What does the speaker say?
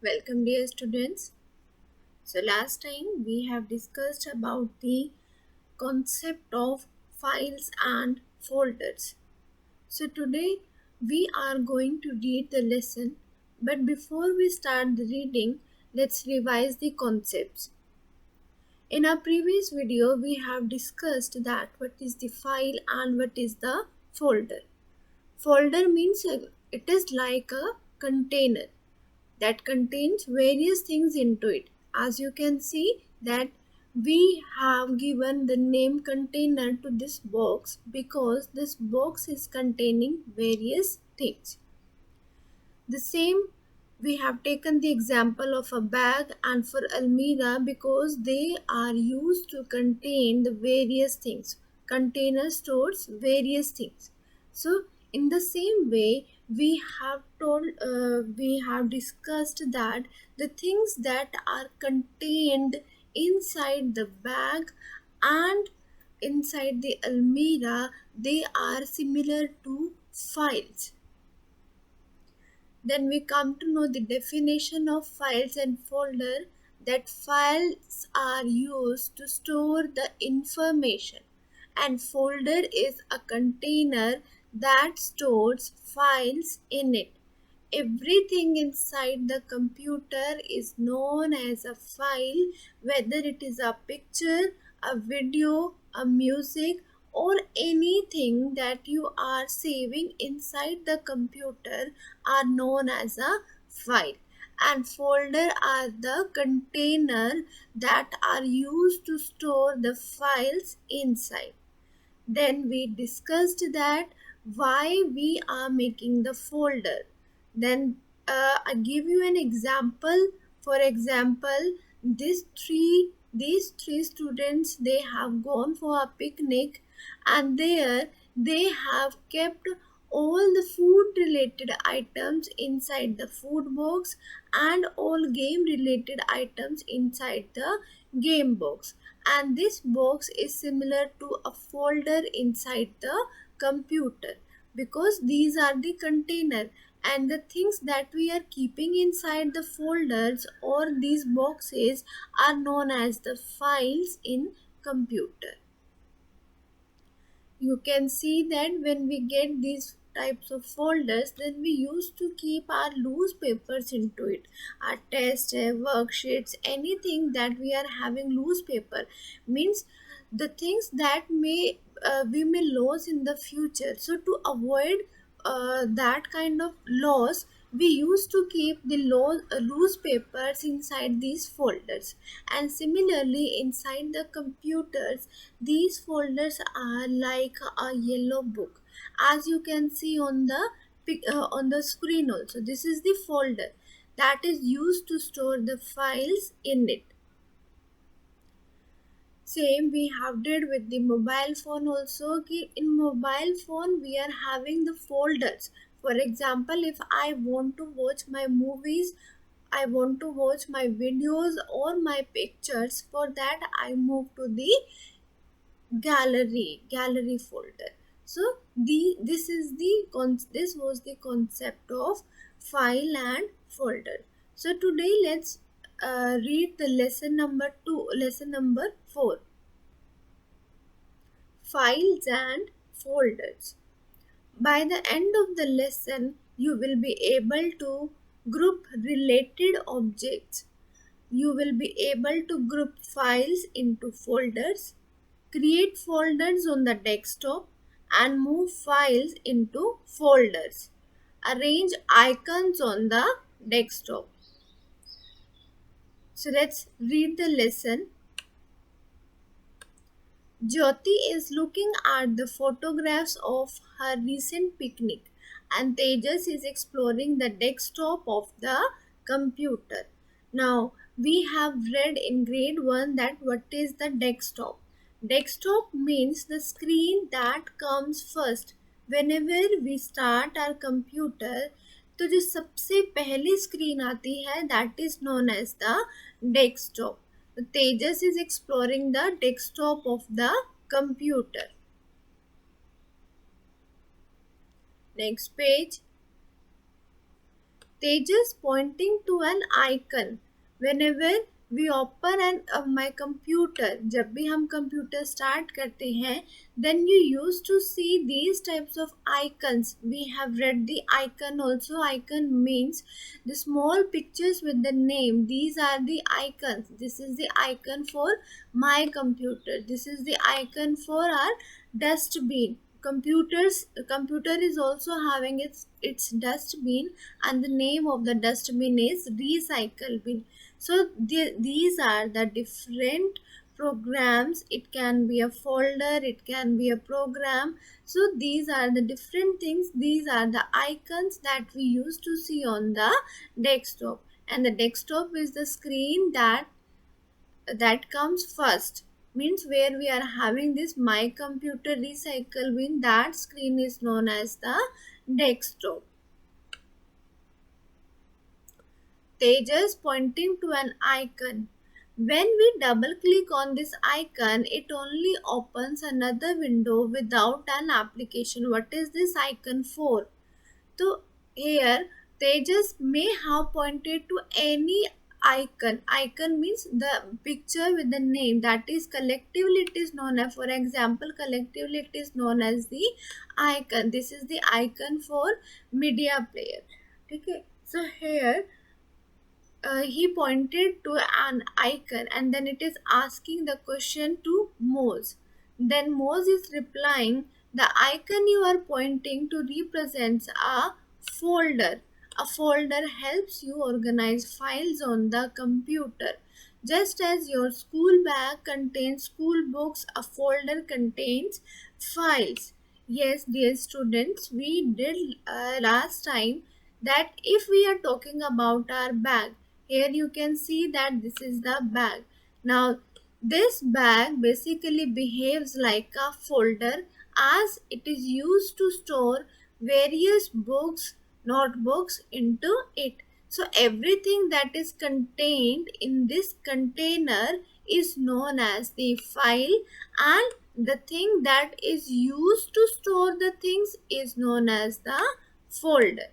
Welcome dear students. So last time we have discussed about the concept of files and folders. So today we are going to read the lesson, but before we start the reading, let's revise the concepts. In our previous video we have discussed that what is the file and what is the folder. Folder means it is like a container that contains various things into it. As you can see that we have given the name container to this box because this box is containing various things. The same we have taken the example of a bag and for almirah because they are used to contain the various things. Container stores various things. So in the same way we have discussed that the things that are contained inside the bag and inside the almirah, they are similar to files. Then we come to know the definition of files and folder, that files are used to store the information and folder is a container that stores files in it. Everything inside the computer is known as a file, whether it is a picture, a video, a music, or anything that you are saving inside the computer are known as a file. And folder are the container that are used to store the files inside. Then we discussed that why we are making the folder. Then I give you an example. For example, these three students, they have gone for a picnic and there they have kept all the food related items inside the food box and all game related items inside the game box, and this box is similar to a folder inside the computer because these are the container, and the things that we are keeping inside the folders or these boxes are known as the files in computer. You can see that when we get these types of folders, then we used to keep our loose papers into it, our test worksheets, anything that we are having loose paper means the things that may we may lose in the future. So to avoid that kind of loss, we used to keep the loose papers inside these folders, and similarly inside the computers these folders are like a yellow book, as you can see on the on the screen also. This is the folder that is used to store the files in it. Same we have did with the mobile phone also. In mobile phone we are having the folders. For example, if I want to watch my movies, I want to watch my videos or my pictures, for that I move to the gallery folder. So this was the concept of file and folder. So today let's read the lesson number 4, files and folders. By the end of the lesson you will be able to group related objects. You will be able to group files into folders, create folders on the desktop, and move files into folders. Arrange icons on the desktop. So let's read the lesson. Jyoti is looking at the photographs of her recent picnic, and Tejas is exploring the desktop of the computer. Now, we have read in grade 1 that what is the desktop. Desktop means the screen that comes first. Whenever we start our computer, तो जो सबसे पहली screen आती है that is known as the desktop. Tejas is exploring the desktop of the computer. Next page. Tejas pointing to an icon. Whenever we open my computer, जब भी हम computer start करते हैं, then you used to see these types of icons. We have read the icon also. Icon means the small pictures with the name. These are the icons. This is the icon for my computer. This is the icon for our dustbin. Computer is also having its dustbin, and the name of the dustbin is recycle bin. So these are the different programs. It can be a folder, it can be a program. So these are the different things. These are the icons that we used to see on the desktop, and the desktop is the screen that comes first, means where we are having this my computer recycle bin. That screen is known as the desktop. Tejas pointing to an icon. When we double click on this icon, it only opens another window without an application. What is this icon for? So here Tejas may have pointed to any icon. Icon means the picture with the name, that is collectively it is known as, for example, collectively it is known as the icon. This is the icon for media player. Okay. So here he pointed to an icon, and then it is asking the question to Mose. Then Mose is replying, the icon you are pointing to represents a folder. A folder helps you organize files on the computer. Just as your school bag contains school books, a folder contains files. Yes, dear students, we did last time that if we are talking about our bag, here you can see that this is the bag. Now this bag basically behaves like a folder, as it is used to store various books, notebooks into it. So everything that is contained in this container is known as the file, and the thing that is used to store the things is known as the folder.